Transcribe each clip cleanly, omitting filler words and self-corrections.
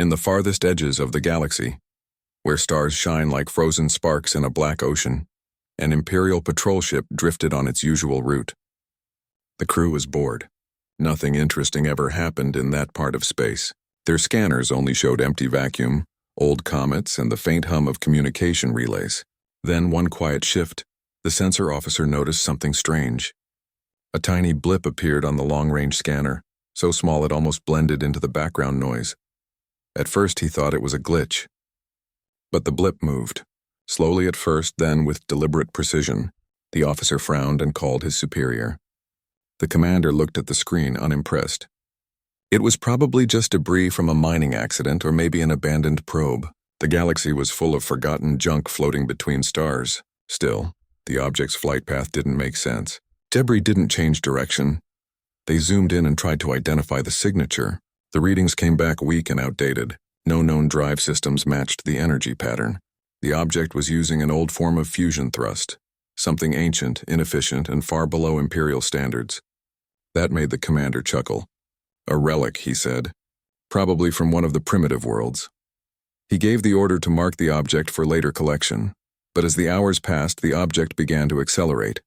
In the farthest edges of the galaxy, where stars shine like frozen sparks in a black ocean, an Imperial patrol ship drifted on its usual route. The crew was bored. Nothing interesting ever happened in that part of space. Their scanners only showed empty vacuum, old comets, and the faint hum of communication relays. Then, one quiet shift, the sensor officer noticed something strange. A tiny blip appeared on the long-range scanner, so small it almost blended into the background noise. At first he thought it was a glitch. But the blip moved, slowly at first, then with deliberate precision. The officer frowned and called his superior. The commander looked at the screen, unimpressed. It was probably just debris from a mining accident or maybe an abandoned probe. The galaxy was full of forgotten junk floating between stars. Still, the object's flight path didn't make sense. Debris didn't change direction. They zoomed in and tried to identify the signature. The readings came back weak and outdated. No known drive systems matched the energy pattern. The object was using an old form of fusion thrust, something ancient, inefficient, and far below Imperial standards. That made the commander chuckle. A relic, he said, probably from one of the primitive worlds. He gave the order to mark the object for later collection, but as the hours passed, the object began to accelerate.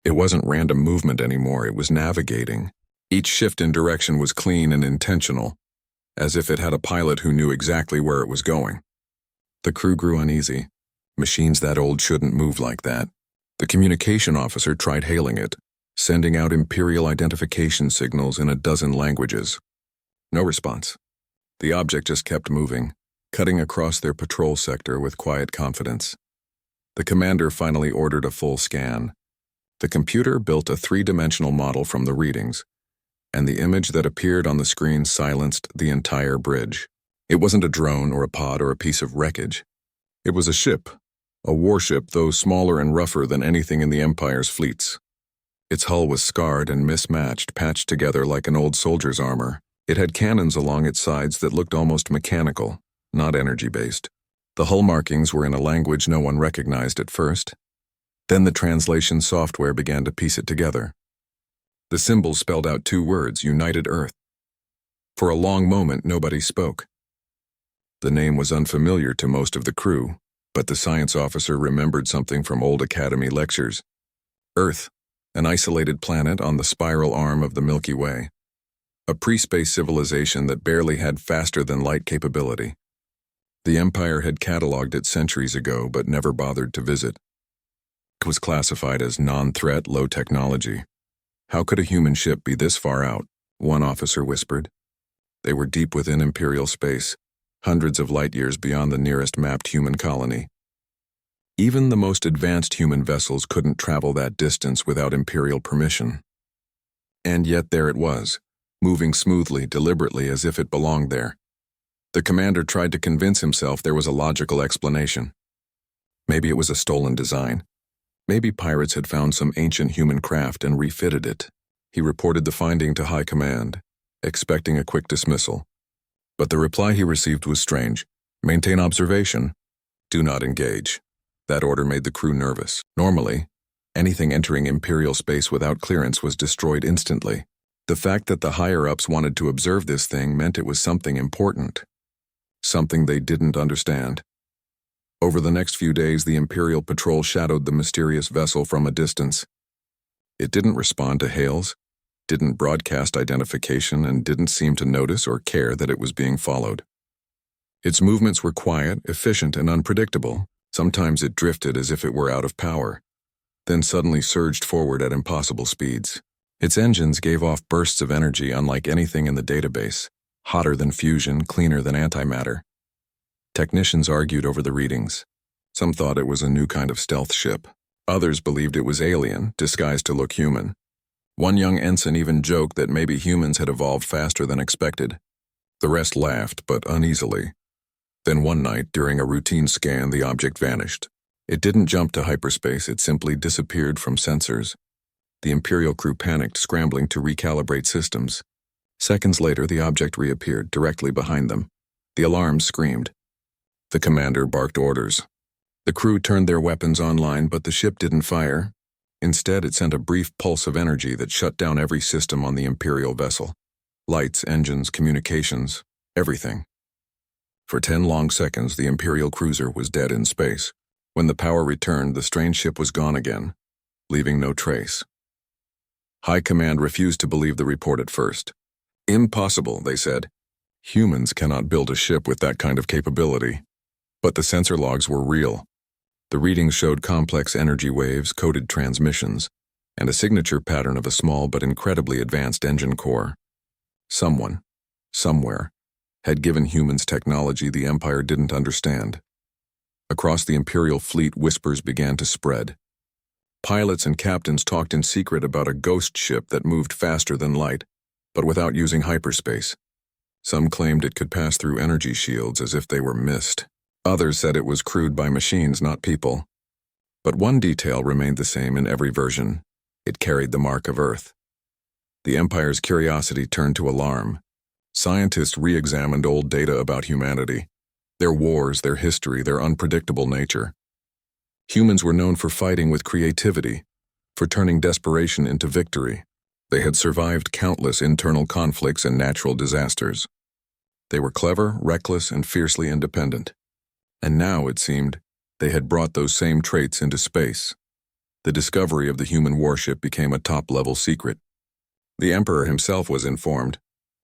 It wasn't random movement anymore, it was navigating. Each shift in direction was clean and intentional, as if it had a pilot who knew exactly where it was going. The crew grew uneasy. Machines that old shouldn't move like that. The communication officer tried hailing it, sending out Imperial identification signals in a dozen languages. No response. The object just kept moving, cutting across their patrol sector with quiet confidence. The commander finally ordered a full scan. The computer built a three-dimensional model from the readings, and the image that appeared on the screen silenced the entire bridge. It wasn't a drone or a pod or a piece of wreckage. It was a ship, a warship, though smaller and rougher than anything in the Empire's fleets. Its hull was scarred and mismatched, patched together like an old soldier's armor. It had cannons along its sides that looked almost mechanical, not energy-based. The hull markings were in a language no one recognized at first. Then the translation software began to piece it together. The symbols spelled out two words, United Earth. For a long moment, nobody spoke. The name was unfamiliar to most of the crew, but the science officer remembered something from old academy lectures. Earth, an isolated planet on the spiral arm of the Milky Way. A pre-space civilization that barely had faster-than-light capability. The Empire had cataloged it centuries ago, but never bothered to visit. It was classified as non-threat, low technology. How could a human ship be this far out? One officer whispered. They were deep within Imperial space, hundreds of light-years beyond the nearest mapped human colony. Even the most advanced human vessels couldn't travel that distance without Imperial permission. And yet there it was, moving smoothly, deliberately, as if it belonged there. The commander tried to convince himself there was a logical explanation. Maybe it was a stolen design. Maybe pirates had found some ancient human craft and refitted it. He reported the finding to High Command, expecting a quick dismissal. But the reply he received was strange. Maintain observation. Do not engage. That order made the crew nervous. Normally, anything entering Imperial space without clearance was destroyed instantly. The fact that the higher-ups wanted to observe this thing meant it was something important. Something they didn't understand. Over the next few days, the Imperial patrol shadowed the mysterious vessel from a distance. It didn't respond to hails, didn't broadcast identification, and didn't seem to notice or care that it was being followed. Its movements were quiet, efficient, and unpredictable. Sometimes it drifted as if it were out of power, then suddenly surged forward at impossible speeds. Its engines gave off bursts of energy unlike anything in the database, hotter than fusion, cleaner than antimatter. Technicians argued over the readings. Some thought it was a new kind of stealth ship. Others believed it was alien, disguised to look human. One young ensign even joked that maybe humans had evolved faster than expected. The rest laughed, but uneasily. Then one night, during a routine scan, the object vanished. It didn't jump to hyperspace, it simply disappeared from sensors. The Imperial crew panicked, scrambling to recalibrate systems. Seconds later, the object reappeared directly behind them. The alarms screamed. The commander barked orders. The crew turned their weapons online, but the ship didn't fire. Instead, it sent a brief pulse of energy that shut down every system on the Imperial vessel. Lights, engines, communications, everything. For 10 long seconds, the Imperial cruiser was dead in space. When the power returned, the strange ship was gone again, leaving no trace. High Command refused to believe the report at first. Impossible, they said. Humans cannot build a ship with that kind of capability. But the sensor logs were real. The readings showed complex energy waves, coded transmissions, and a signature pattern of a small but incredibly advanced engine core. Someone, somewhere, had given humans technology the Empire didn't understand. Across the Imperial fleet, whispers began to spread. Pilots and captains talked in secret about a ghost ship that moved faster than light, but without using hyperspace. Some claimed it could pass through energy shields as if they were mist. Others said it was crewed by machines, not people. But one detail remained the same in every version. It carried the mark of Earth. The Empire's curiosity turned to alarm. Scientists re-examined old data about humanity, their wars, their history, their unpredictable nature. Humans were known for fighting with creativity, for turning desperation into victory. They had survived countless internal conflicts and natural disasters. They were clever, reckless, and fiercely independent. And now, it seemed, they had brought those same traits into space. The discovery of the human warship became a top-level secret. The Emperor himself was informed.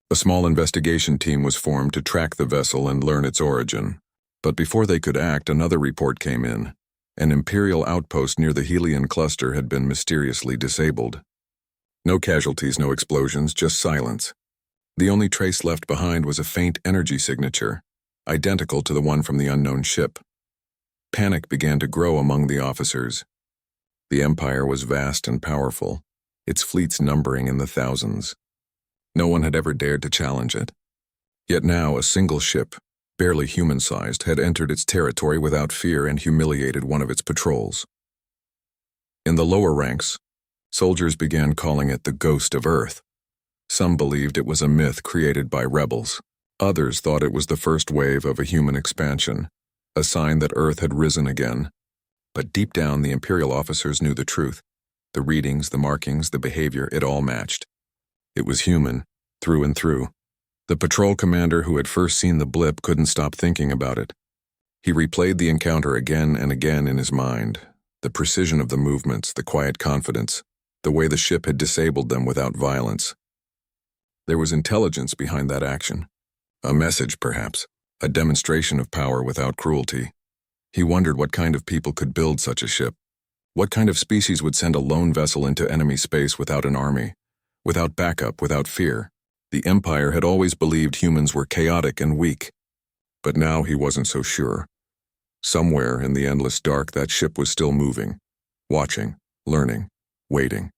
A small investigation team was formed to track the vessel and learn its origin. But before they could act, another report came in. An Imperial outpost near the Helion cluster had been mysteriously disabled. No casualties, no explosions, just silence. The only trace left behind was a faint energy signature, identical to the one from the unknown ship. Panic began to grow among the officers. The Empire was vast and powerful, its fleets numbering in the thousands. No one had ever dared to challenge it. Yet now a single ship, barely human-sized, had entered its territory without fear and humiliated one of its patrols. In the lower ranks, soldiers began calling it the Ghost of Earth. Some believed it was a myth created by rebels. Others thought it was the first wave of a human expansion, a sign that Earth had risen again. But deep down, the Imperial officers knew the truth. The readings, the markings, the behavior, it all matched. It was human, through and through. The patrol commander who had first seen the blip couldn't stop thinking about it. He replayed the encounter again and again in his mind. The precision of the movements, the quiet confidence, the way the ship had disabled them without violence. There was intelligence behind that action. A message, perhaps, a demonstration of power without cruelty. He wondered what kind of people could build such a ship. What kind of species would send a lone vessel into enemy space without an army, without backup, without fear? The Empire had always believed humans were chaotic and weak. But now he wasn't so sure. Somewhere in the endless dark, that ship was still moving, watching, learning, waiting.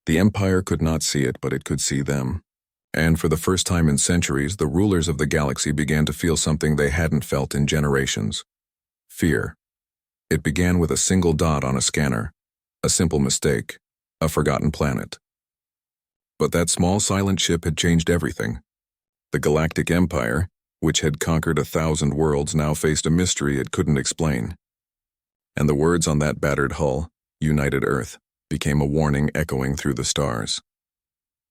The Empire could not see it, but it could see them. And for the first time in centuries, the rulers of the galaxy began to feel something they hadn't felt in generations. Fear. It began with a single dot on a scanner, a simple mistake, a forgotten planet. But that small silent ship had changed everything. The Galactic Empire, which had conquered 1,000 worlds, now faced a mystery it couldn't explain. And the words on that battered hull, United Earth, became a warning echoing through the stars.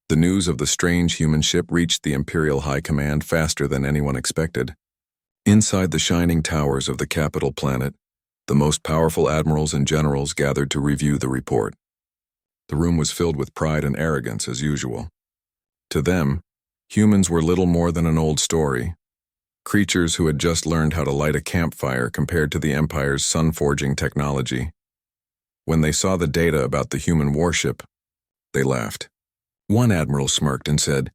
The news of the strange human ship reached the Imperial High Command faster than anyone expected. Inside the shining towers of the capital planet, the most powerful admirals and generals gathered to review the report. The room was filled with pride and arrogance as usual. To them, humans were little more than an old story, creatures who had just learned how to light a campfire compared to the Empire's sun-forging technology. When they saw the data about the human warship, they laughed. One admiral smirked and said,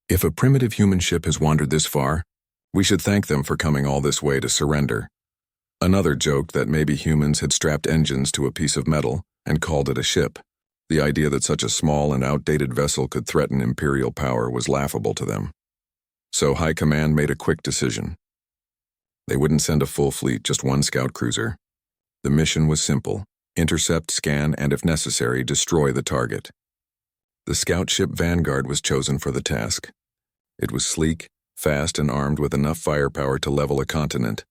"If a primitive human ship has wandered this far, we should thank them for coming all this way to surrender." Another joked that maybe humans had strapped engines to a piece of metal and called it a ship. The idea that such a small and outdated vessel could threaten Imperial power was laughable to them. So High Command made a quick decision. They wouldn't send a full fleet, just one scout cruiser. The mission was simple: intercept, scan, and if necessary, destroy the target. The scout ship Vanguard was chosen for the task. It was sleek, fast, and armed with enough firepower to level a continent.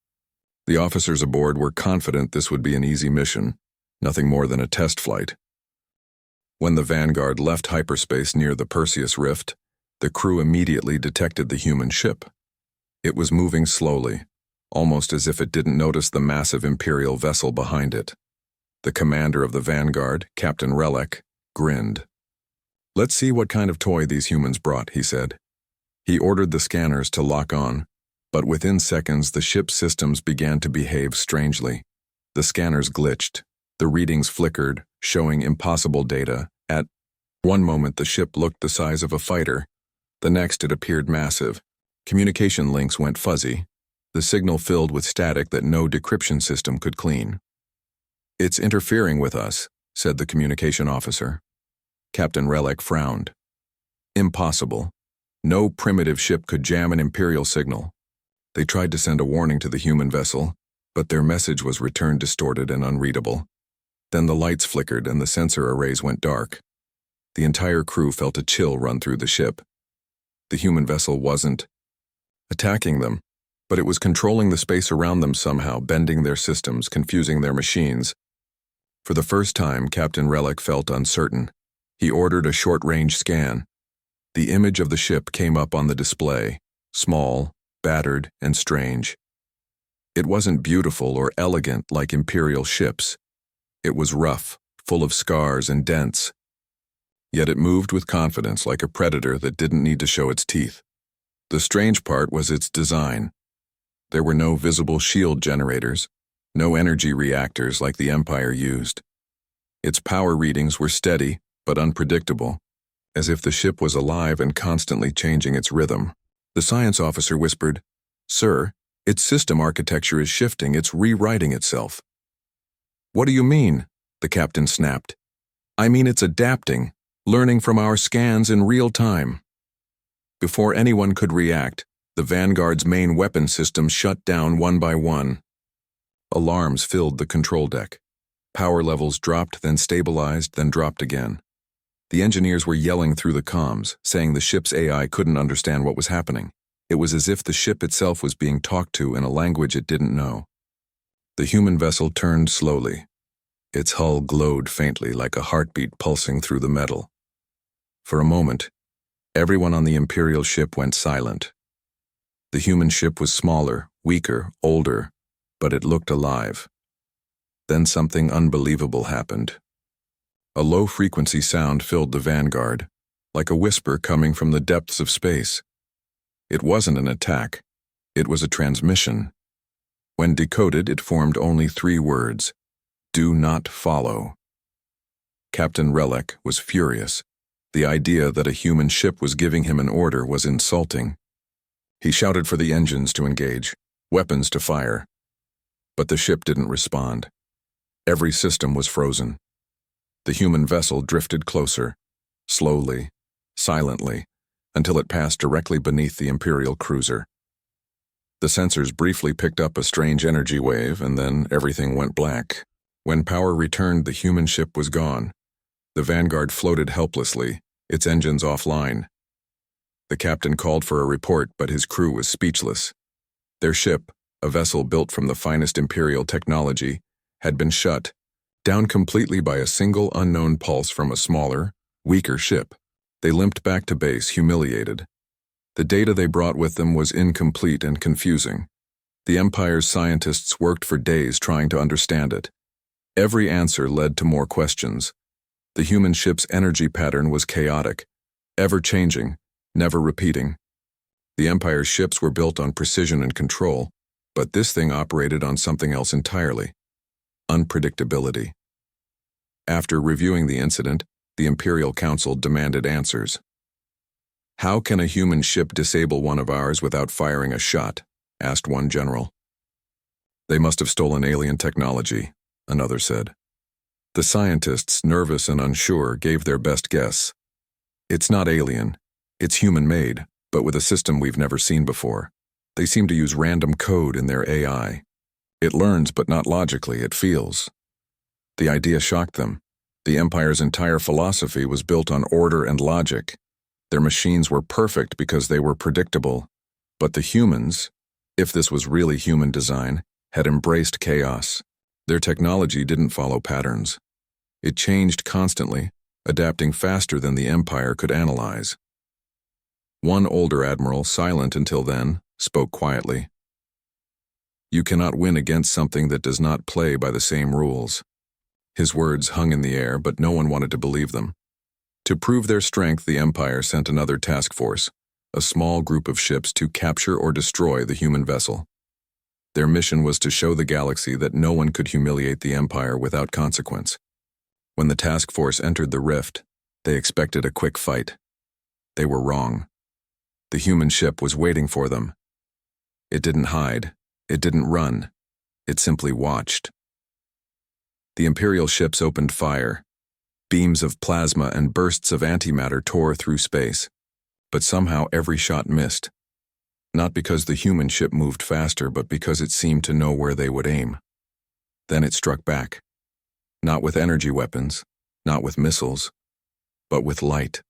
The officers aboard were confident this would be an easy mission, nothing more than a test flight. When the Vanguard left hyperspace near the Perseus Rift, the crew immediately detected the human ship. It was moving slowly, almost as if it didn't notice the massive Imperial vessel behind it. The commander of the Vanguard, Captain Relic, grinned. "Let's see what kind of toy these humans brought," he said. He ordered the scanners to lock on, but within seconds the ship's systems began to behave strangely. The scanners glitched. The readings flickered, showing impossible data. At one moment the ship looked the size of a fighter. The next it appeared massive. Communication links went fuzzy. The signal filled with static that no decryption system could clean. "It's interfering with us," said the communication officer. Captain Relic frowned. "Impossible. No primitive ship could jam an Imperial signal." They tried to send a warning to the human vessel, but their message was returned distorted and unreadable. Then the lights flickered and the sensor arrays went dark. The entire crew felt a chill run through the ship. The human vessel wasn't attacking them, but it was controlling the space around them somehow, bending their systems, confusing their machines. For the first time, Captain Relic felt uncertain. He ordered a short-range scan. The image of the ship came up on the display, small, battered, and strange. It wasn't beautiful or elegant like Imperial ships. It was rough, full of scars and dents. Yet it moved with confidence like a predator that didn't need to show its teeth. The strange part was its design. There were no visible shield generators, no energy reactors like the Empire used. Its power readings were steady but unpredictable, as if the ship was alive and constantly changing its rhythm. The science officer whispered, "Sir, its system architecture is shifting, it's rewriting itself." "What do you mean?" the captain snapped. "I mean it's adapting, learning from our scans in real time." Before anyone could react, the Vanguard's main weapon systems shut down one by one. Alarms filled the control deck. Power levels dropped, then stabilized, then dropped again. The engineers were yelling through the comms, saying the ship's AI couldn't understand what was happening. It was as if the ship itself was being talked to in a language it didn't know. The human vessel turned slowly. Its hull glowed faintly like a heartbeat pulsing through the metal. For a moment, everyone on the Imperial ship went silent. The human ship was smaller, weaker, older, but it looked alive. Then something unbelievable happened. A low-frequency sound filled the Vanguard, like a whisper coming from the depths of space. It wasn't an attack. It was a transmission. When decoded, it formed only 3 words: "Do not follow." Captain Relic was furious. The idea that a human ship was giving him an order was insulting. He shouted for the engines to engage, weapons to fire. But the ship didn't respond. Every system was frozen. The human vessel drifted closer, slowly, silently, until it passed directly beneath the Imperial cruiser. The sensors briefly picked up a strange energy wave, and then everything went black. When power returned, the human ship was gone. The Vanguard floated helplessly, its engines offline. The captain called for a report, but his crew was speechless. Their ship, a vessel built from the finest Imperial technology, had been shut down completely by a single unknown pulse from a smaller, weaker ship. They limped back to base, humiliated. The data they brought with them was incomplete and confusing. The Empire's scientists worked for days trying to understand it. Every answer led to more questions. The human ship's energy pattern was chaotic, ever-changing, never repeating. The Empire's ships were built on precision and control, but this thing operated on something else entirely: unpredictability. After reviewing the incident, the Imperial Council demanded answers. "How can a human ship disable one of ours without firing a shot?" asked one general. "They must have stolen alien technology," another said. The scientists, nervous and unsure, gave their best guess. "It's not alien. It's human-made, but with a system we've never seen before. They seem to use random code in their AI. It learns, but not logically, it feels." The idea shocked them. The Empire's entire philosophy was built on order and logic. Their machines were perfect because they were predictable. But the humans, if this was really human design, had embraced chaos. Their technology didn't follow patterns. It changed constantly, adapting faster than the Empire could analyze. One older admiral, silent until then, spoke quietly. You cannot win against something that does not play by the same rules. His words hung in the air, but no one wanted to believe them. To prove their strength, the Empire sent another task force, a small group of ships to capture or destroy the human vessel. Their mission was to show the galaxy that no one could humiliate the Empire without consequence. When the task force entered the rift, they expected a quick fight. They were wrong. The human ship was waiting for them. It didn't hide. It didn't run. It simply watched. The Imperial ships opened fire. Beams of plasma and bursts of antimatter tore through space. But somehow every shot missed. Not because the human ship moved faster, but because it seemed to know where they would aim. Then it struck back. Not with energy weapons, not with missiles, but with light.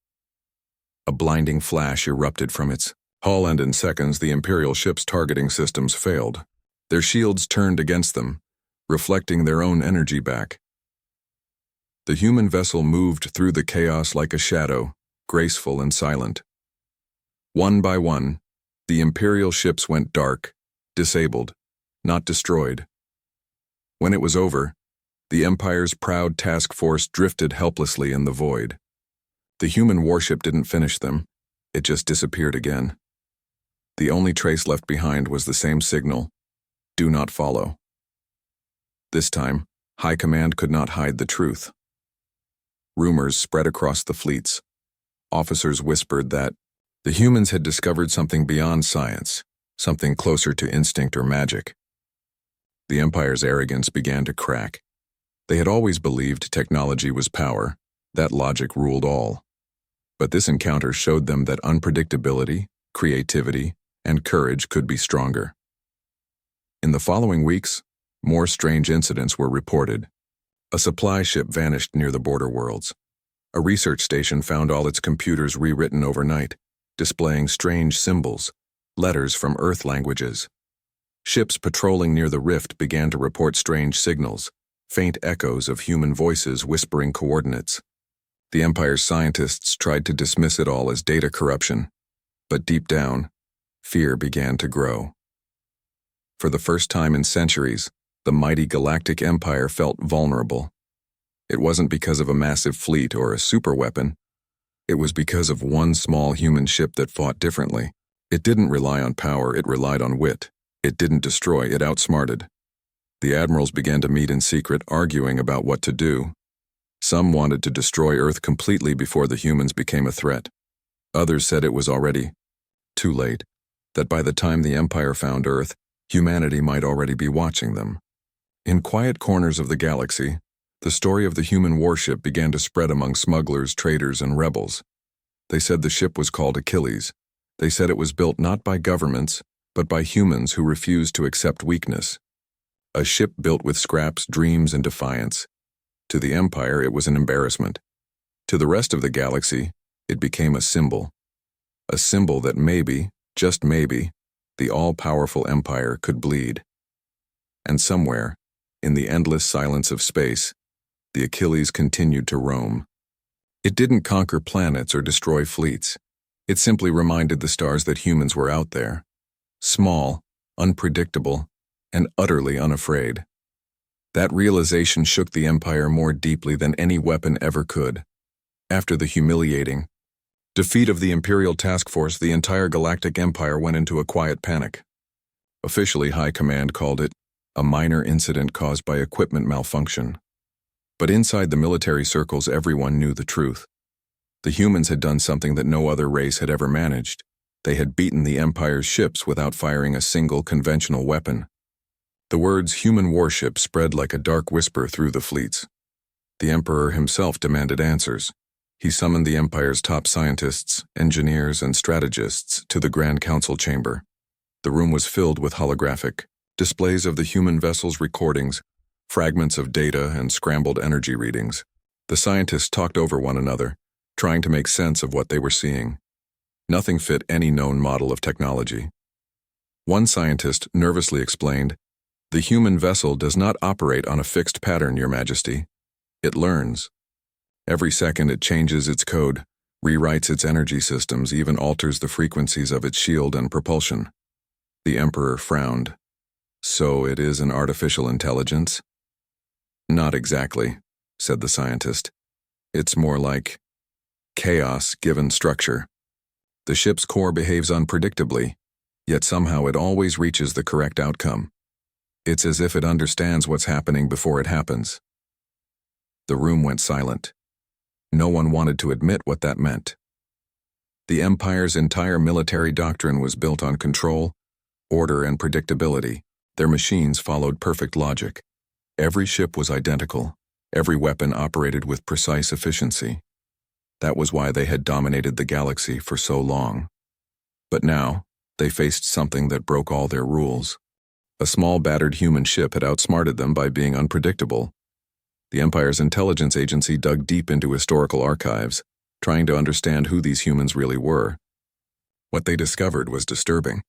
A blinding flash erupted from its hull, and in seconds the Imperial ship's targeting systems failed. Their shields turned against them, reflecting their own energy back. The human vessel moved through the chaos like a shadow, graceful and silent. One by one, the Imperial ships went dark, disabled, not destroyed. When it was over, the Empire's proud task force drifted helplessly in the void. The human warship didn't finish them, it just disappeared again. The only trace left behind was the same signal: do not follow. This time, High Command could not hide the truth. Rumors spread across the fleets. Officers whispered that the humans had discovered something beyond science, something closer to instinct or magic. The Empire's arrogance began to crack. They had always believed technology was power, that logic ruled all. But this encounter showed them that unpredictability, creativity, and courage could be stronger. In the following weeks, more strange incidents were reported. A supply ship vanished near the border worlds. A research station found all its computers rewritten overnight, displaying strange symbols, letters from Earth languages. Ships patrolling near the rift began to report strange signals, faint echoes of human voices whispering coordinates. The Empire's scientists tried to dismiss it all as data corruption, but deep down, fear began to grow. For the first time in centuries, the mighty Galactic Empire felt vulnerable. It wasn't because of a massive fleet or a superweapon. It was because of one small human ship that fought differently. It didn't rely on power, it relied on wit. It didn't destroy, it outsmarted. The admirals began to meet in secret, arguing about what to do. Some wanted to destroy Earth completely before the humans became a threat. Others said it was already too late, that by the time the Empire found Earth, humanity might already be watching them. In quiet corners of the galaxy, the story of the human warship began to spread among smugglers, traders, and rebels. They said the ship was called Achilles. They said it was built not by governments, but by humans who refused to accept weakness. A ship built with scraps, dreams, and defiance. To the Empire, it was an embarrassment. To the rest of the galaxy, it became a symbol. A symbol that maybe, just maybe, the all-powerful Empire could bleed. And somewhere, in the endless silence of space, the Achilles continued to roam. It didn't conquer planets or destroy fleets. It simply reminded the stars that humans were out there, small, unpredictable, and utterly unafraid. That realization shook the Empire more deeply than any weapon ever could. After the humiliating defeat of the Imperial Task Force, the entire Galactic Empire went into a quiet panic. Officially, High Command called it a minor incident caused by equipment malfunction. But inside the military circles, everyone knew the truth. The humans had done something that no other race had ever managed. They had beaten the Empire's ships without firing a single conventional weapon. The words human warship spread like a dark whisper through the fleets. The Emperor himself demanded answers. He summoned the Empire's top scientists, engineers, and strategists to the Grand Council chamber. The room was filled with holographic displays of the human vessel's recordings, fragments of data, and scrambled energy readings. The scientists talked over one another, trying to make sense of what they were seeing. Nothing fit any known model of technology. One scientist nervously explained, "The human vessel does not operate on a fixed pattern, Your Majesty. It learns. Every second it changes its code, rewrites its energy systems, even alters the frequencies of its shield and propulsion. The Emperor frowned. So it is an artificial intelligence? Not exactly, said the scientist. It's more like chaos given structure. The ship's core behaves unpredictably, yet somehow it always reaches the correct outcome. It's as if it understands what's happening before it happens. The room went silent. No one wanted to admit what that meant. The Empire's entire military doctrine was built on control, order, and predictability. Their machines followed perfect logic. Every ship was identical. Every weapon operated with precise efficiency. That was why they had dominated the galaxy for so long. But now, they faced something that broke all their rules. A small battered human ship had outsmarted them by being unpredictable. The Empire's intelligence agency dug deep into historical archives, trying to understand who these humans really were. What they discovered was disturbing.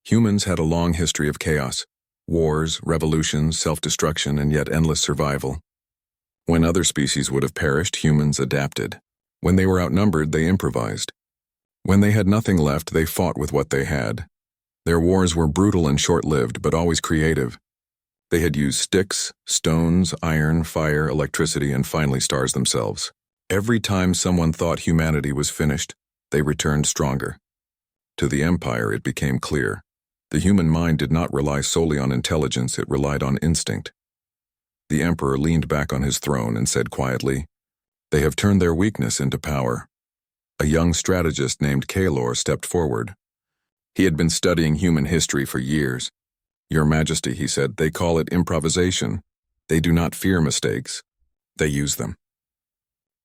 Humans had a long history of chaos, wars, revolutions, self-destruction, and yet endless survival. When other species would have perished, humans adapted. When they were outnumbered, they improvised. When they had nothing left, they fought with what they had. Their wars were brutal and short-lived, but always creative. They had used sticks, stones, iron, fire, electricity, and finally stars themselves. Every time someone thought humanity was finished, they returned stronger. To the Empire, it became clear. The human mind did not rely solely on intelligence, it relied on instinct. The Emperor leaned back on his throne and said quietly, "They have turned their weakness into power." A young strategist named Kalor stepped forward. He had been studying human history for years. "Your Majesty," he said, "they call it improvisation. They do not fear mistakes. They use them.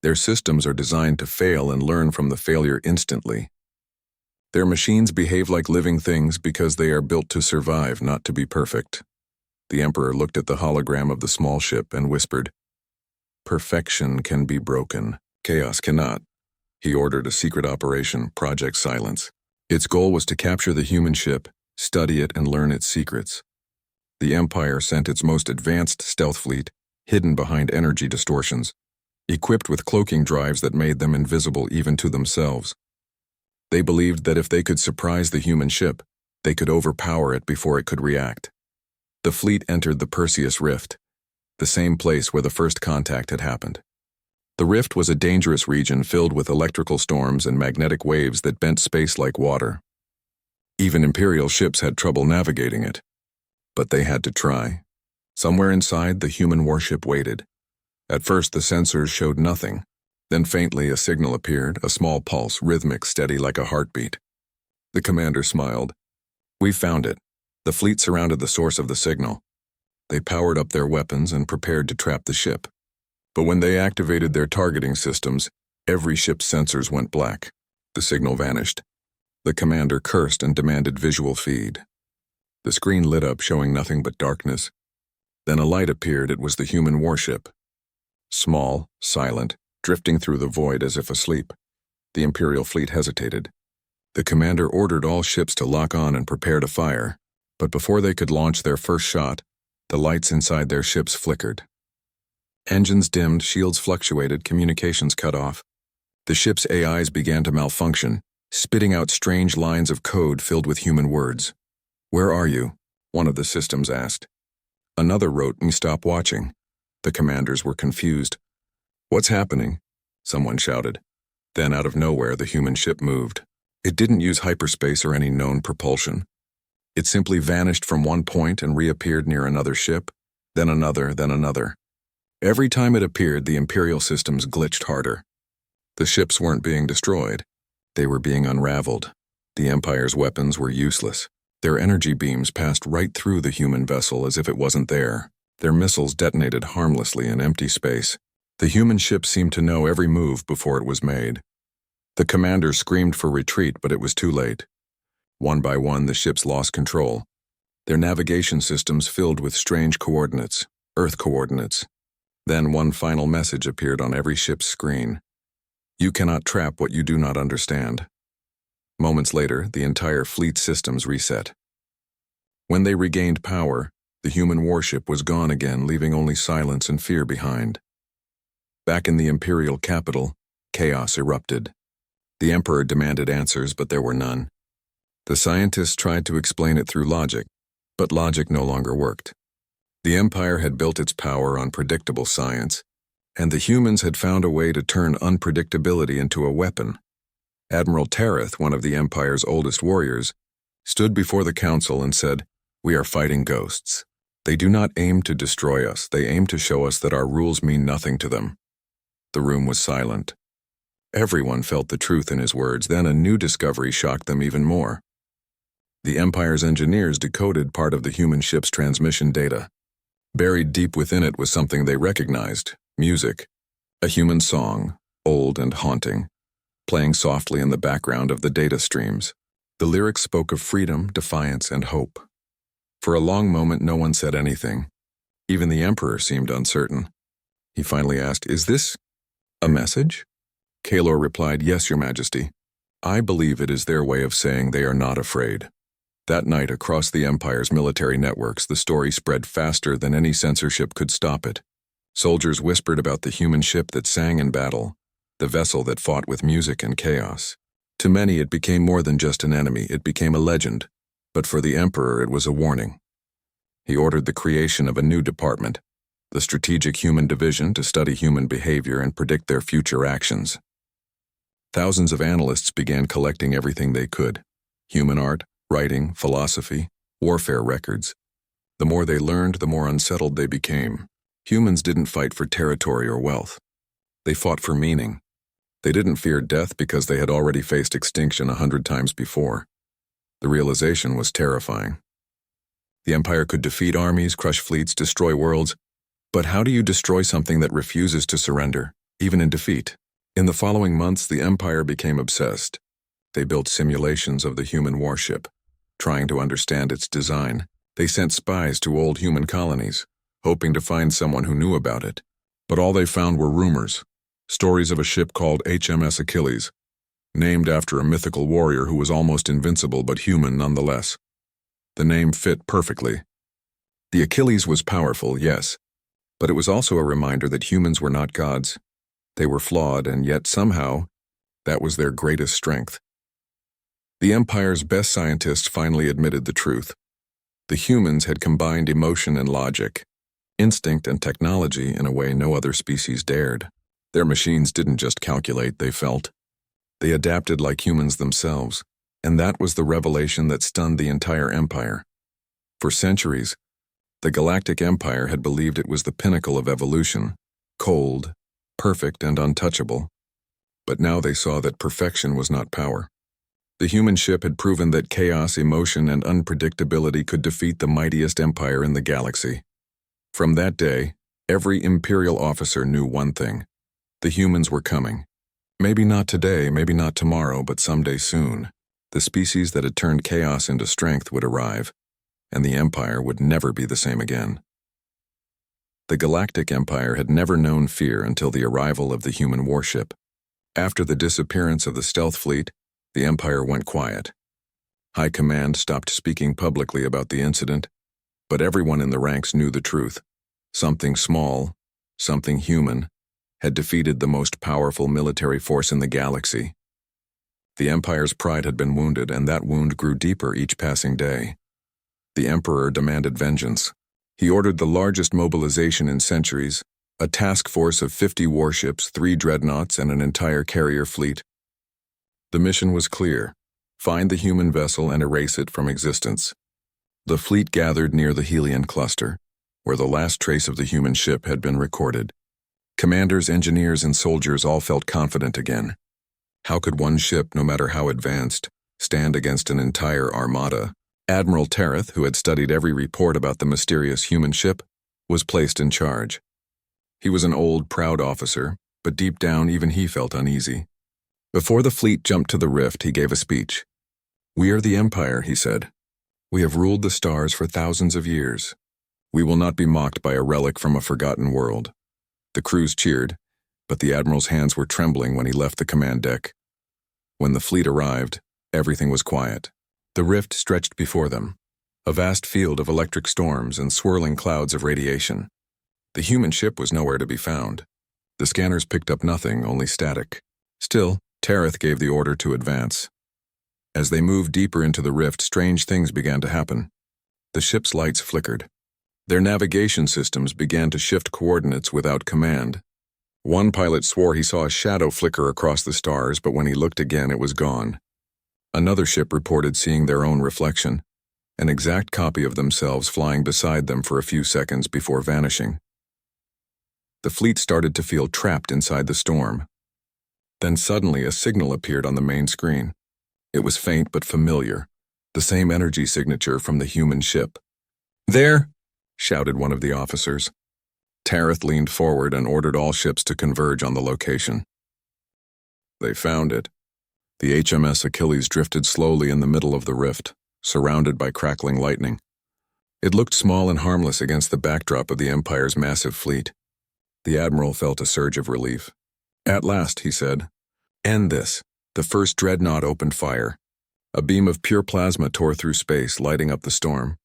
Their systems are designed to fail and learn from the failure instantly. Their machines behave like living things because they are built to survive, not to be perfect." The Emperor looked at the hologram of the small ship and whispered, "Perfection can be broken. Chaos cannot." He ordered a secret operation, Project Silence. Its goal was to capture the human ship, study it, and learn its secrets. The Empire sent its most advanced stealth fleet, hidden behind energy distortions, equipped with cloaking drives that made them invisible even to themselves. They believed that if they could surprise the human ship, they could overpower it before it could react. The fleet entered the Perseus Rift, the same place where the first contact had happened. The rift was a dangerous region filled with electrical storms and magnetic waves that bent space like water. Even Imperial ships had trouble navigating it. But they had to try. Somewhere inside, the human warship waited. At first, the sensors showed nothing. Then faintly, a signal appeared, a small pulse, rhythmic, steady like a heartbeat. The commander smiled. "We found it." The fleet surrounded the source of the signal. They powered up their weapons and prepared to trap the ship. But when they activated their targeting systems, every ship's sensors went black. The signal vanished. The commander cursed and demanded visual feed. The screen lit up, showing nothing but darkness. Then a light appeared. It was the human warship. Small, silent, drifting through the void as if asleep. The Imperial fleet hesitated. The commander ordered all ships to lock on and prepare to fire. But before they could launch their first shot, the lights inside their ships flickered. Engines dimmed, shields fluctuated, communications cut off. The ship's AIs began to malfunction, spitting out strange lines of code filled with human words. "Where are you?" one of the systems asked. Another wrote, "Me stop watching." The commanders were confused. "What's happening?" someone shouted. Then out of nowhere, the human ship moved. It didn't use hyperspace or any known propulsion. It simply vanished from one point and reappeared near another ship, then another, then another. Every time it appeared, the Imperial systems glitched harder. The ships weren't being destroyed. They were being unraveled. The Empire's weapons were useless. Their energy beams passed right through the human vessel as if it wasn't there. Their missiles detonated harmlessly in empty space. The human ship seemed to know every move before it was made. The commander screamed for retreat, but it was too late. One by one, the ships lost control. Their navigation systems filled with strange coordinates, Earth coordinates. Then one final message appeared on every ship's screen. "You cannot trap what you do not understand." Moments later, the entire fleet systems reset. When they regained power, the human warship was gone again, leaving only silence and fear behind. Back in the Imperial capital, chaos erupted. The Emperor demanded answers, but there were none. The scientists tried to explain it through logic, but logic no longer worked. The Empire had built its power on predictable science, and the humans had found a way to turn unpredictability into a weapon. Admiral Tereth, one of the Empire's oldest warriors, stood before the council and said, "We are fighting ghosts. They do not aim to destroy us, they aim to show us that our rules mean nothing to them." The room was silent. Everyone felt the truth in his words, then a new discovery shocked them even more. The Empire's engineers decoded part of the human ship's transmission data. Buried deep within it was something they recognized: music, a human song, old and haunting, playing softly in the background of the data streams. The lyrics spoke of freedom, defiance, and hope. For a long moment, no one said anything. Even the Emperor seemed uncertain. He finally asked, "Is this a message?" Kalor replied, "Yes, Your Majesty. I believe it is their way of saying they are not afraid." That night, across the Empire's military networks, the story spread faster than any censorship could stop it. Soldiers whispered about the human ship that sang in battle, the vessel that fought with music and chaos. To many, it became more than just an enemy, it became a legend. But for the Emperor, it was a warning. He ordered the creation of a new department, the Strategic Human Division, to study human behavior and predict their future actions. Thousands of analysts began collecting everything they could: human art, writing, philosophy, warfare records. The more they learned, the more unsettled they became. Humans didn't fight for territory or wealth. They fought for meaning. They didn't fear death because they had already faced extinction 100 times before. The realization was terrifying. The Empire could defeat armies, crush fleets, destroy worlds, but how do you destroy something that refuses to surrender, even in defeat? In the following months, the Empire became obsessed. They built simulations of the human warship, trying to understand its design. They sent spies to old human colonies, hoping to find someone who knew about it. But all they found were rumors, stories of a ship called HMS Achilles, named after a mythical warrior who was almost invincible but human nonetheless. The name fit perfectly. The Achilles was powerful, yes, but it was also a reminder that humans were not gods. They were flawed, and yet somehow, that was their greatest strength. The Empire's best scientists finally admitted the truth. The humans had combined emotion and logic, instinct and technology in a way no other species dared. Their machines didn't just calculate, they felt. They adapted like humans themselves, and that was the revelation that stunned the entire Empire. For centuries, the Galactic Empire had believed it was the pinnacle of evolution, cold, perfect, and untouchable. But now they saw that perfection was not power. The human ship had proven that chaos, emotion, and unpredictability could defeat the mightiest empire in the galaxy. From that day, every Imperial officer knew one thing: the humans were coming. Maybe not today, maybe not tomorrow, but someday soon. The species that had turned chaos into strength would arrive, and the Empire would never be the same again. The Galactic Empire had never known fear until the arrival of the human warship. After the disappearance of the stealth fleet, the Empire went quiet. High Command stopped speaking publicly about the incident, but everyone in the ranks knew the truth. Something small, something human, had defeated the most powerful military force in the galaxy. The Empire's pride had been wounded, and that wound grew deeper each passing day. The Emperor demanded vengeance. He ordered the largest mobilization in centuries, a task force of 50 warships, 3 dreadnoughts, and an entire carrier fleet. The mission was clear: find the human vessel and erase it from existence. The fleet gathered near the Helion cluster, where the last trace of the human ship had been recorded. Commanders, engineers, and soldiers all felt confident again. How could one ship, no matter how advanced, stand against an entire armada? Admiral Tereth, who had studied every report about the mysterious human ship, was placed in charge. He was an old, proud officer, but deep down even he felt uneasy. Before the fleet jumped to the rift, he gave a speech. "We are the Empire," he said. "We have ruled the stars for thousands of years. We will not be mocked by a relic from a forgotten world." The crews cheered, but the admiral's hands were trembling when he left the command deck. When the fleet arrived, everything was quiet. The rift stretched before them, a vast field of electric storms and swirling clouds of radiation. The human ship was nowhere to be found. The scanners picked up nothing, only static. Still, Tereth gave the order to advance. As they moved deeper into the rift, strange things began to happen. The ship's lights flickered. Their navigation systems began to shift coordinates without command. One pilot swore he saw a shadow flicker across the stars, but when he looked again, it was gone. Another ship reported seeing their own reflection, an exact copy of themselves flying beside them for a few seconds before vanishing. The fleet started to feel trapped inside the storm. Then suddenly a signal appeared on the main screen. It was faint but familiar, the same energy signature from the human ship. "There!" shouted one of the officers. Tareth leaned forward and ordered all ships to converge on the location. They found it. The HMS Achilles drifted slowly in the middle of the rift, surrounded by crackling lightning. It looked small and harmless against the backdrop of the Empire's massive fleet. The Admiral felt a surge of relief. "At last," he said. "End this." The first dreadnought opened fire. A beam of pure plasma tore through space, lighting up the storm.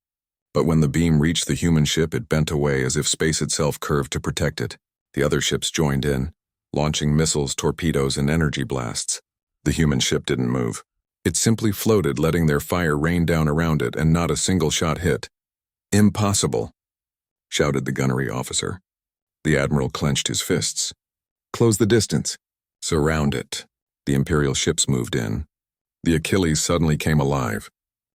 But when the beam reached the human ship, it bent away as if space itself curved to protect it. The other ships joined in, launching missiles, torpedoes, and energy blasts. The human ship didn't move. It simply floated, letting their fire rain down around it, and not a single shot hit. "Impossible," shouted the gunnery officer. The Admiral clenched his fists. "Close the distance. Surround it." The Imperial ships moved in. The Achilles suddenly came alive.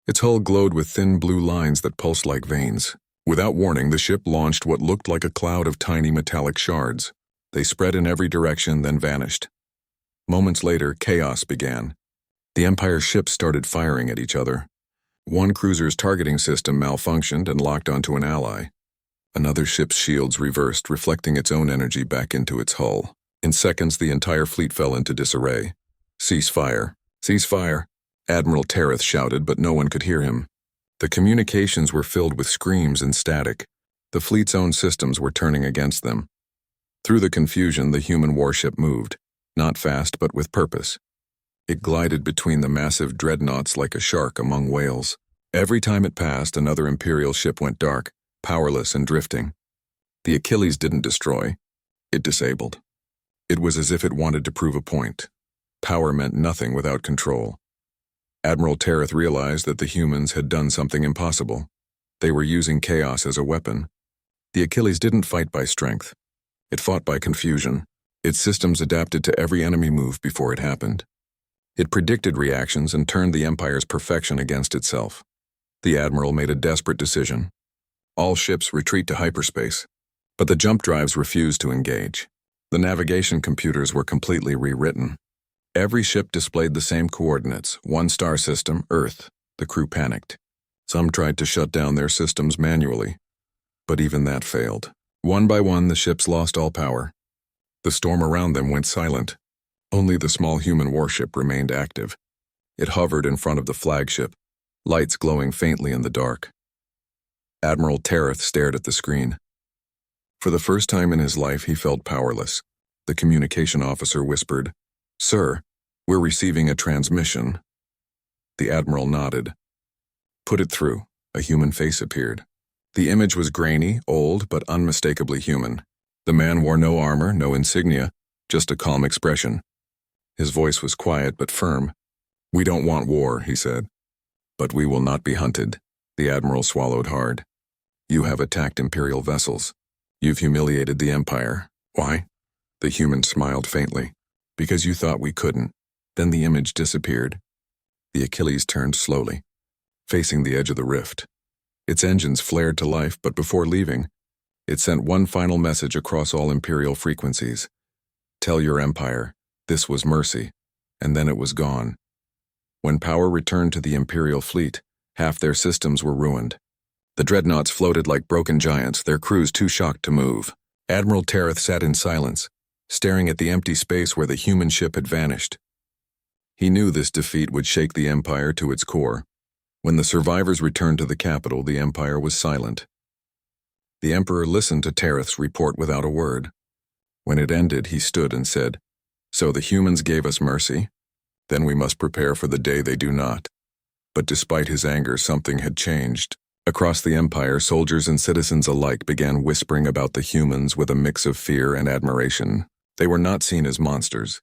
Its hull glowed with thin blue lines that pulsed like veins. Without warning, the ship launched what looked like a cloud of tiny metallic shards. They spread in every direction, then vanished. Moments later, chaos began. The Empire ships started firing at each other. One cruiser's targeting system malfunctioned and locked onto an ally. Another ship's shields reversed, reflecting its own energy back into its hull. In seconds, the entire fleet fell into disarray. "Cease fire! Cease fire!" Admiral Tareth shouted, but no one could hear him. The communications were filled with screams and static. The fleet's own systems were turning against them. Through the confusion, the human warship moved, not fast but with purpose. It glided between the massive dreadnoughts like a shark among whales. Every time it passed, another Imperial ship went dark, powerless and drifting. The Achilles didn't destroy. It disabled. It was as if it wanted to prove a point. Power meant nothing without control. Admiral Tareth realized that the humans had done something impossible. They were using chaos as a weapon. The Achilles didn't fight by strength. It fought by confusion. Its systems adapted to every enemy move before it happened. It predicted reactions and turned the Empire's perfection against itself. The Admiral made a desperate decision. All ships retreat to hyperspace. But the jump drives refused to engage. The navigation computers were completely rewritten. Every ship displayed the same coordinates, one star system, Earth. The crew panicked. Some tried to shut down their systems manually, but even that failed. One by one, the ships lost all power. The storm around them went silent. Only the small human warship remained active. It hovered in front of the flagship, lights glowing faintly in the dark. Admiral Tareth stared at the screen. For the first time in his life, he felt powerless. The communication officer whispered, "Sir, we're receiving a transmission." The Admiral nodded. "Put it through." A human face appeared. The image was grainy, old, but unmistakably human. The man wore no armor, no insignia, just a calm expression. His voice was quiet but firm. "We don't want war," he said. "But we will not be hunted." The Admiral swallowed hard. "You have attacked Imperial vessels. You've humiliated the Empire. Why?" The human smiled faintly. "Because you thought we couldn't." Then the image disappeared. The Achilles turned slowly, facing the edge of the rift. Its engines flared to life, but before leaving, it sent one final message across all Imperial frequencies. "Tell your Empire, this was mercy," and then it was gone. When power returned to the Imperial fleet, half their systems were ruined. The dreadnoughts floated like broken giants, their crews too shocked to move. Admiral Tareth sat in silence, staring at the empty space where the human ship had vanished. He knew this defeat would shake the Empire to its core. When the survivors returned to the capital, the Empire was silent. The Emperor listened to Tareth's report without a word. When it ended, he stood and said, "So the humans gave us mercy? Then we must prepare for the day they do not." But despite his anger, something had changed. Across the Empire, soldiers and citizens alike began whispering about the humans with a mix of fear and admiration. They were not seen as monsters.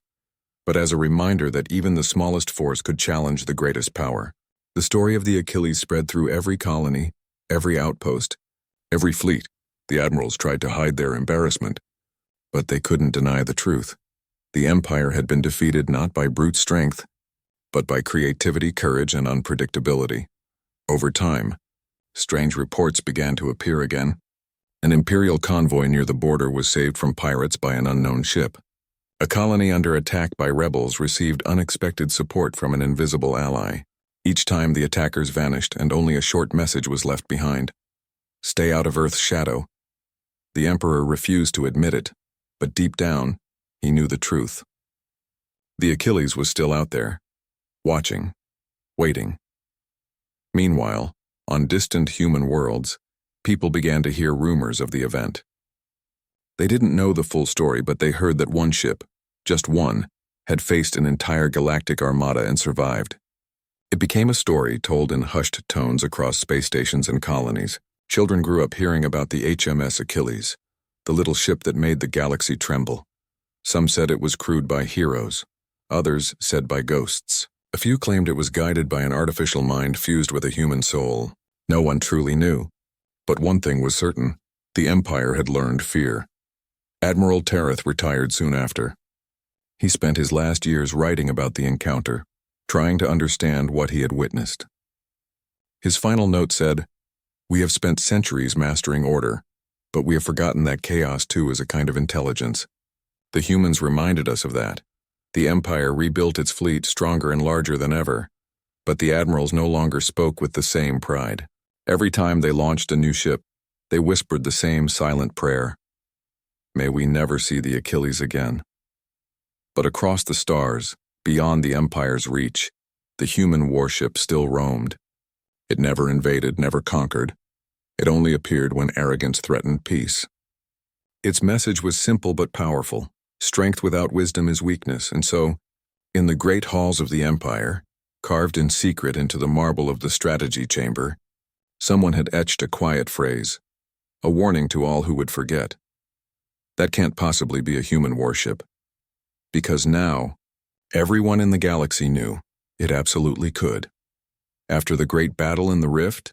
but as a reminder that even the smallest force could challenge the greatest power. The story of the Achilles spread through every colony, every outpost, every fleet. The admirals tried to hide their embarrassment, but they couldn't deny the truth. The Empire had been defeated not by brute strength, but by creativity, courage, and unpredictability. Over time, strange reports began to appear again. An Imperial convoy near the border was saved from pirates by an unknown ship. A colony under attack by rebels received unexpected support from an invisible ally. Each time the attackers vanished and only a short message was left behind. Stay out of Earth's shadow. The Emperor refused to admit it, but deep down, he knew the truth. The Achilles was still out there, watching, waiting. Meanwhile, on distant human worlds, people began to hear rumors of the event. They didn't know the full story, but they heard that one ship, just one, had faced an entire galactic armada and survived. It became a story told in hushed tones across space stations and colonies. Children grew up hearing about the HMS Achilles, the little ship that made the galaxy tremble. Some said it was crewed by heroes, others said by ghosts. A few claimed it was guided by an artificial mind fused with a human soul. No one truly knew. But one thing was certain: the Empire had learned fear. Admiral Tereth retired soon after. He spent his last years writing about the encounter, trying to understand what he had witnessed. His final note said, "We have spent centuries mastering order, but we have forgotten that chaos too is a kind of intelligence. The humans reminded us of that. The Empire rebuilt its fleet stronger and larger than ever, but the admirals no longer spoke with the same pride. Every time they launched a new ship, they whispered the same silent prayer. May we never see the Achilles again." But across the stars, beyond the Empire's reach, the human warship still roamed. It never invaded, never conquered. It only appeared when arrogance threatened peace. Its message was simple but powerful. Strength without wisdom is weakness, and so, in the great halls of the Empire, carved in secret into the marble of the strategy chamber, someone had etched a quiet phrase, a warning to all who would forget. That can't possibly be a human warship. Because now, everyone in the galaxy knew it absolutely could. After the great battle in the Rift,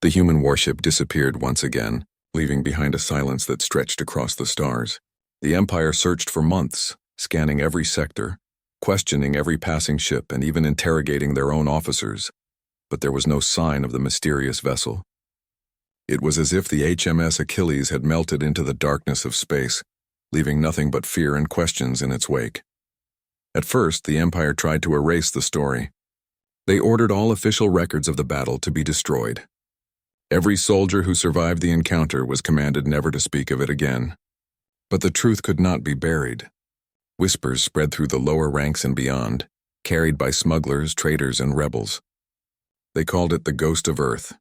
the human warship disappeared once again, leaving behind a silence that stretched across the stars. The Empire searched for months, scanning every sector, questioning every passing ship, and even interrogating their own officers, but there was no sign of the mysterious vessel. It was as if the HMS Achilles had melted into the darkness of space, leaving nothing but fear and questions in its wake. At first, the Empire tried to erase the story. They ordered all official records of the battle to be destroyed. Every soldier who survived the encounter was commanded never to speak of it again. But the truth could not be buried. Whispers spread through the lower ranks and beyond, carried by smugglers, traitors, and rebels. They called it the Ghost of Earth.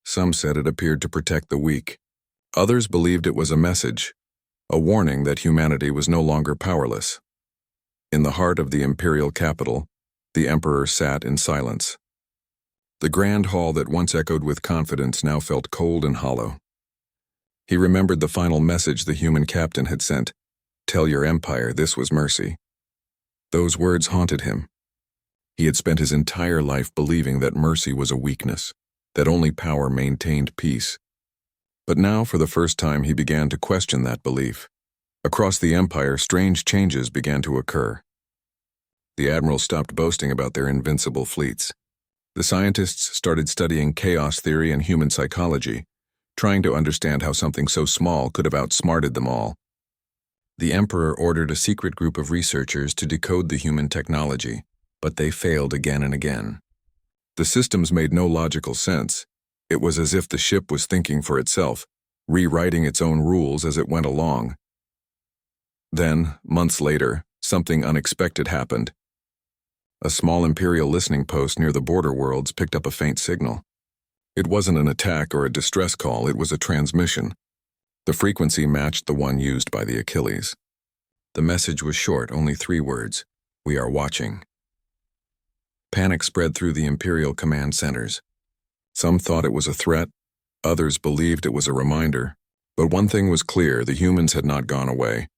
Some said it appeared to protect the weak. Others believed it was a message, a warning that humanity was no longer powerless. In the heart of the imperial capital, the Emperor sat in silence. The grand hall that once echoed with confidence now felt cold and hollow. He remembered the final message the human captain had sent: "Tell your empire this was mercy." Those words haunted him. He had spent his entire life believing that mercy was a weakness, that only power maintained peace. But now, for the first time, he began to question that belief. Across the Empire, strange changes began to occur. The admirals stopped boasting about their invincible fleets. The scientists started studying chaos theory and human psychology, trying to understand how something so small could have outsmarted them all. The Emperor ordered a secret group of researchers to decode the human technology, but they failed again and again. The systems made no logical sense. It was as if the ship was thinking for itself, rewriting its own rules as it went along. Then, months later, something unexpected happened. A small Imperial listening post near the border worlds picked up a faint signal. It wasn't an attack or a distress call, it was a transmission. The frequency matched the one used by the Achilles. The message was short, only 3 words: "We are watching." Panic spread through the Imperial command centers. Some thought it was a threat, others believed it was a reminder. But one thing was clear: the humans had not gone away.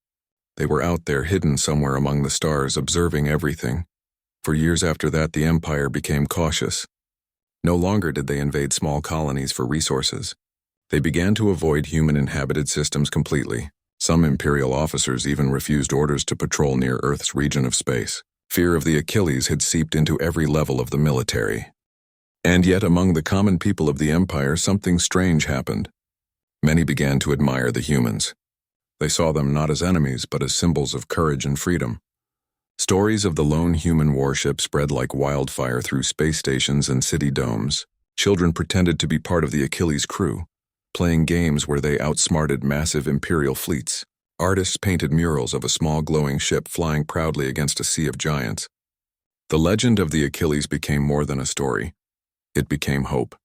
They were out there hidden somewhere among the stars, observing everything. For years after that, the Empire became cautious. No longer did they invade small colonies for resources. They began to avoid human-inhabited systems completely. Some Imperial officers even refused orders to patrol near Earth's region of space. Fear of the Achilles had seeped into every level of the military. And yet, among the common people of the Empire, something strange happened. Many began to admire the humans. They saw them not as enemies, but as symbols of courage and freedom. Stories of the lone human warship spread like wildfire through space stations and city domes. Children pretended to be part of the Achilles crew, playing games where they outsmarted massive Imperial fleets. Artists painted murals of a small glowing ship flying proudly against a sea of giants. The legend of the Achilles became more than a story. It became hope.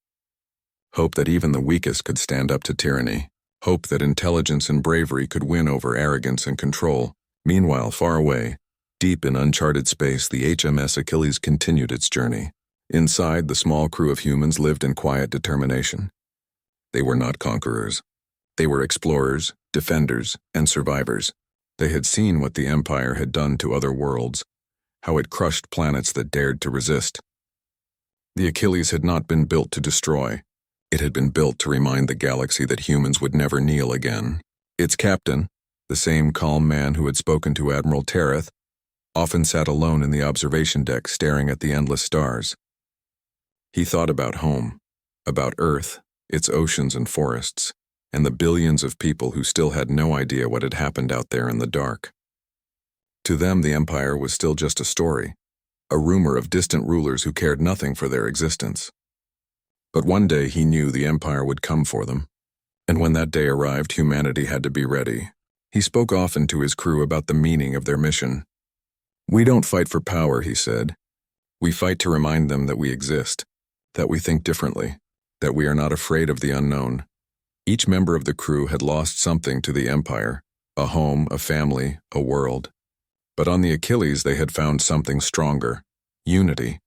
Hope that even the weakest could stand up to tyranny. Hope that intelligence and bravery could win over arrogance and control. Meanwhile, far away, deep in uncharted space, the HMS Achilles continued its journey. Inside, the small crew of humans lived in quiet determination. They were not conquerors. They were explorers, defenders, and survivors. They had seen what the Empire had done to other worlds, how it crushed planets that dared to resist. The Achilles had not been built to destroy. It had been built to remind the galaxy that humans would never kneel again. Its captain, the same calm man who had spoken to Admiral Tereth, often sat alone in the observation deck staring at the endless stars. He thought about home, about Earth, its oceans and forests, and the billions of people who still had no idea what had happened out there in the dark. To them, the Empire was still just a story, a rumor of distant rulers who cared nothing for their existence. But one day he knew the Empire would come for them, and when that day arrived, humanity had to be ready. He spoke often to his crew about the meaning of their mission. "We don't fight for power," he said. "We fight to remind them that we exist, that we think differently, that we are not afraid of the unknown." Each member of the crew had lost something to the Empire, a home, a family, a world. But on the Achilles they had found something stronger, unity.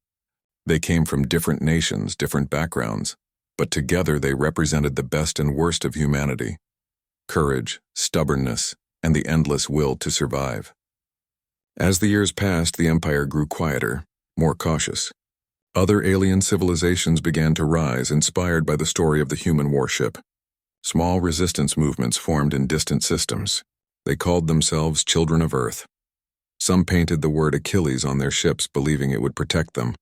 They came from different nations, different backgrounds, but together they represented the best and worst of humanity: courage, stubbornness, and the endless will to survive. As the years passed, the Empire grew quieter, more cautious. Other alien civilizations began to rise, inspired by the story of the human warship. Small resistance movements formed in distant systems. They called themselves Children of Earth. Some painted the word Achilles on their ships, believing it would protect them.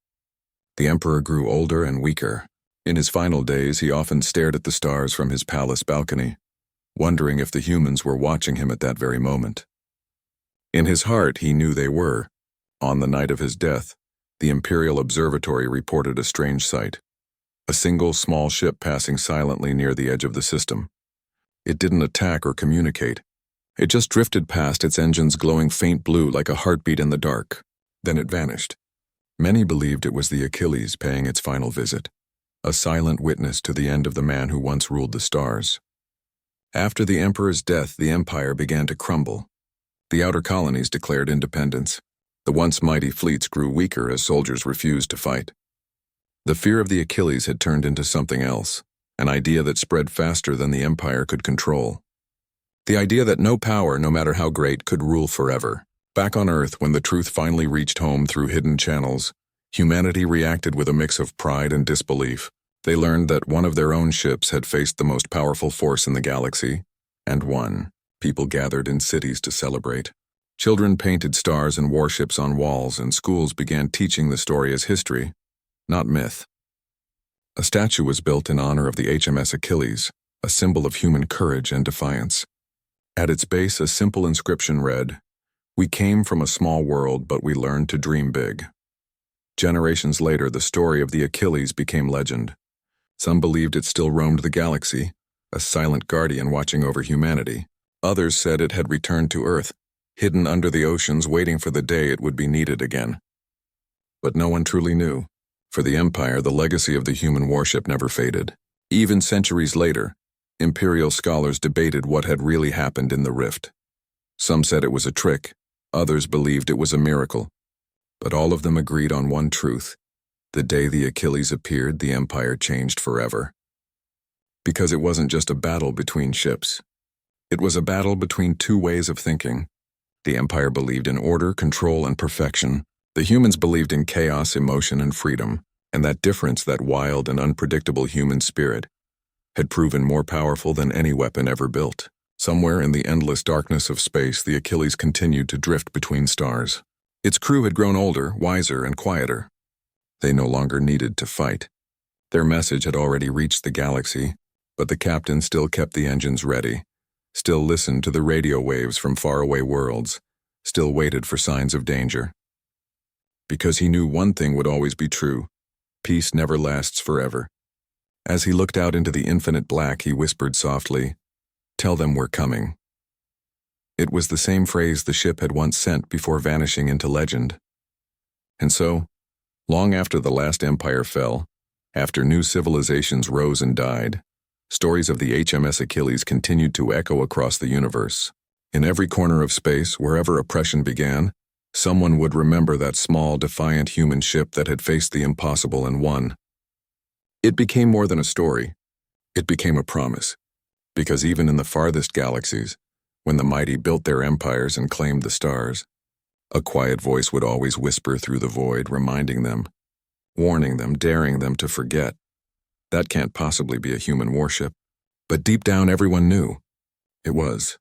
The Emperor grew older and weaker. In his final days, he often stared at the stars from his palace balcony, wondering if the humans were watching him at that very moment. In his heart, he knew they were. On the night of his death, the Imperial Observatory reported a strange sight: a single small ship passing silently near the edge of the system. It didn't attack or communicate. It just drifted past, its engines glowing faint blue like a heartbeat in the dark. Then it vanished. Many believed it was the Achilles paying its final visit, a silent witness to the end of the man who once ruled the stars. After the Emperor's death, the Empire began to crumble. The outer colonies declared independence. The once mighty fleets grew weaker as soldiers refused to fight. The fear of the Achilles had turned into something else, an idea that spread faster than the Empire could control. The idea that no power, no matter how great, could rule forever. Back on Earth, when the truth finally reached home through hidden channels, humanity reacted with a mix of pride and disbelief. They learned that one of their own ships had faced the most powerful force in the galaxy, and won. People gathered in cities to celebrate. Children painted stars and warships on walls, and schools began teaching the story as history, not myth. A statue was built in honor of the HMS Achilles, a symbol of human courage and defiance. At its base, a simple inscription read, "We came from a small world, but we learned to dream big." Generations later, the story of the Achilles became legend. Some believed it still roamed the galaxy, a silent guardian watching over humanity. Others said it had returned to Earth, hidden under the oceans, waiting for the day it would be needed again. But no one truly knew. For the Empire, the legacy of the human warship never faded. Even centuries later, Imperial scholars debated what had really happened in the rift. Some said it was a trick, others believed it was a miracle. But all of them agreed on one truth: the day the Achilles appeared, the Empire changed forever. Because it wasn't just a battle between ships. It was a battle between two ways of thinking. The Empire believed in order, control, and perfection. The humans believed in chaos, emotion, and freedom, and that difference, that wild and unpredictable human spirit, had proven more powerful than any weapon ever built. Somewhere in the endless darkness of space, the Achilles continued to drift between stars. Its crew had grown older, wiser, and quieter. They no longer needed to fight. Their message had already reached the galaxy, but the captain still kept the engines ready, still listened to the radio waves from faraway worlds, still waited for signs of danger. Because he knew one thing would always be true: peace never lasts forever. As he looked out into the infinite black, he whispered softly, "Tell them we're coming." It was the same phrase the ship had once sent before vanishing into legend. And so, long after the last empire fell, after new civilizations rose and died, stories of the HMS Achilles continued to echo across the universe. In every corner of space, wherever oppression began, someone would remember that small, defiant human ship that had faced the impossible and won. It became more than a story. It became a promise. Because even in the farthest galaxies, when the mighty built their empires and claimed the stars, a quiet voice would always whisper through the void, reminding them, warning them, daring them to forget. That can't possibly be a human warship. But deep down, everyone knew. It was.